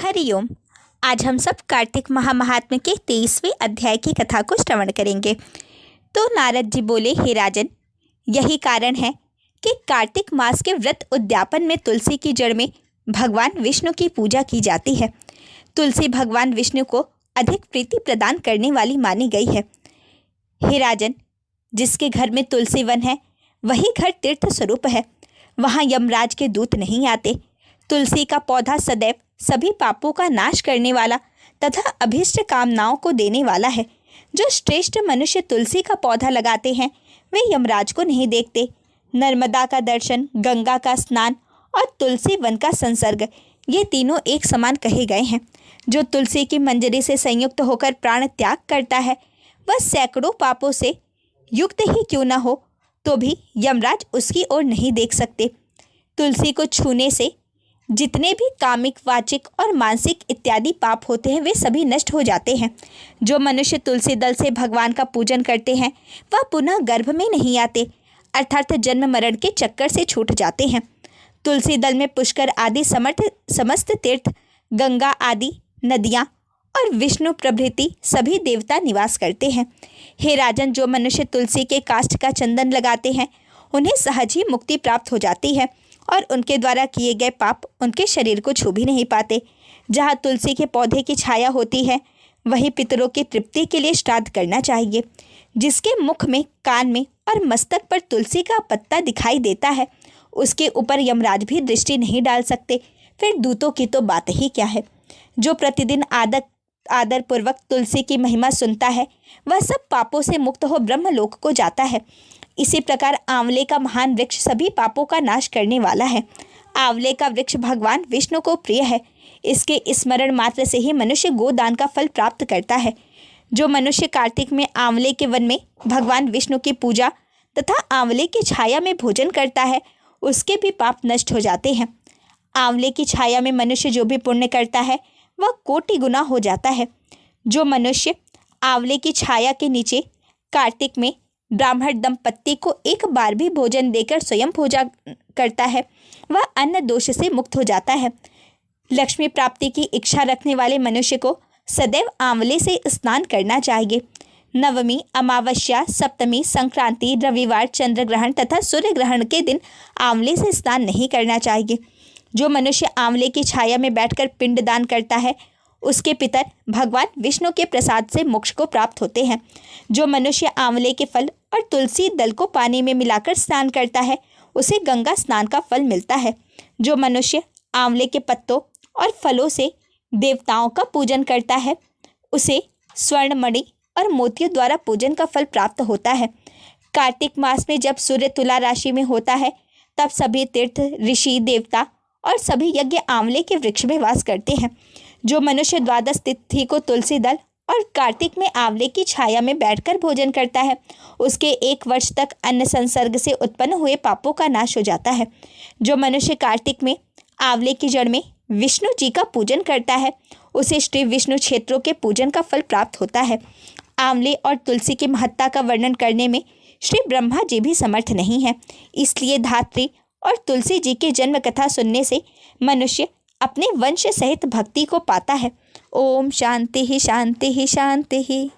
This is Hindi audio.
हरिओम। आज हम सब कार्तिक महात्म्य के 23वें अध्याय की कथा को श्रवण करेंगे। तो नारद जी बोले, हे राजन, यही कारण है कि कार्तिक मास के व्रत उद्यापन में तुलसी की जड़ में भगवान विष्णु की पूजा की जाती है। तुलसी भगवान विष्णु को अधिक प्रीति प्रदान करने वाली मानी गई है। हे राजन, जिसके घर में तुलसी वन है वही घर तीर्थ स्वरूप है। वहाँ यमराज के दूत नहीं आते। तुलसी का पौधा सदैव सभी पापों का नाश करने वाला तथा अभीष्ट कामनाओं को देने वाला है। जो श्रेष्ठ मनुष्य तुलसी का पौधा लगाते हैं वे यमराज को नहीं देखते। नर्मदा का दर्शन, गंगा का स्नान और तुलसी वन का संसर्ग, ये तीनों एक समान कहे गए हैं। जो तुलसी की मंजरी से संयुक्त होकर प्राण त्याग करता है वह सैकड़ों पापों से युक्त ही क्यों न हो तो भी यमराज उसकी ओर नहीं देख सकते। तुलसी को छूने से जितने भी कामिक, वाचिक और मानसिक इत्यादि पाप होते हैं वे सभी नष्ट हो जाते हैं। जो मनुष्य तुलसी दल से भगवान का पूजन करते हैं वह पुनः गर्भ में नहीं आते, अर्थात जन्म मरण के चक्कर से छूट जाते हैं। तुलसी दल में पुष्कर आदि समस्त तीर्थ, गंगा आदि नदियाँ और विष्णु प्रभृति सभी देवता निवास करते हैं। हे राजन, जो मनुष्य तुलसी के काष्ठ का चंदन लगाते हैं उन्हें सहज ही मुक्ति प्राप्त हो जाती है और उनके द्वारा किए गए पाप उनके शरीर को छू भी नहीं पाते। जहाँ तुलसी के पौधे की छाया होती है वहीं पितरों की तृप्ति के लिए श्राद्ध करना चाहिए। जिसके मुख में, कान में और मस्तक पर तुलसी का पत्ता दिखाई देता है उसके ऊपर यमराज भी दृष्टि नहीं डाल सकते, फिर दूतों की तो बात ही क्या है। जो प्रतिदिन आदर पूर्वक तुलसी की महिमा सुनता है वह सब पापों से मुक्त हो ब्रह्मलोक को जाता है। इसी प्रकार आंवले का महान वृक्ष सभी पापों का नाश करने वाला है। आंवले का वृक्ष भगवान विष्णु को प्रिय है। इसके स्मरण मात्र से ही मनुष्य गोदान का फल प्राप्त करता है। जो मनुष्य कार्तिक में आंवले के वन में भगवान विष्णु की पूजा तथा आंवले की छाया में भोजन करता है उसके भी पाप नष्ट हो जाते हैं। आंवले की छाया में मनुष्य जो भी पुण्य करता है वह कोटि गुना हो जाता है। जो मनुष्य आंवले की छाया के नीचे कार्तिक में ब्राह्मण दंपत्ति को एक बार भी भोजन देकर स्वयं पूजा करता है वह अन्न दोष से मुक्त हो जाता है। लक्ष्मी प्राप्ति की इच्छा रखने वाले मनुष्य को सदैव आंवले से स्नान करना चाहिए। नवमी, अमावस्या, सप्तमी, संक्रांति, रविवार, चंद्र ग्रहण तथा सूर्य ग्रहण के दिन आंवले से स्नान नहीं करना चाहिए। जो मनुष्य आंवले की छाया में बैठकर पिंडदान करता है उसके पितर भगवान विष्णु के प्रसाद से मोक्ष को प्राप्त होते हैं। जो मनुष्य आंवले के फल और तुलसी दल को पानी में मिलाकर स्नान करता है उसे गंगा स्नान का फल मिलता है। जो मनुष्य आंवले के पत्तों और फलों से देवताओं का पूजन करता है उसे स्वर्ण मणि और मोतियों द्वारा पूजन का फल प्राप्त होता है। कार्तिक मास में जब सूर्य तुला राशि में होता है तब सभी तीर्थ, ऋषि, देवता और सभी यज्ञ आंवले के वृक्ष में वास करते हैं। जो मनुष्य द्वादश तिथि को तुलसी दल और कार्तिक में आंवले की छाया में बैठकर भोजन करता है उसके 1 वर्ष तक अन्न संसर्ग से उत्पन्न हुए पापों का नाश हो जाता है। जो मनुष्य कार्तिक में आंवले की जड़ में विष्णु जी का पूजन करता है उसे श्री विष्णु क्षेत्रों के पूजन का फल प्राप्त होता है। आंवले और तुलसी की महत्ता का वर्णन करने में श्री ब्रह्मा जी भी समर्थ नहीं है। इसलिए धात्री और तुलसी जी की जन्म कथा सुनने से मनुष्य अपने वंश सहित भक्ति को पाता है। ओम शांति ही शांति ही शांति ही।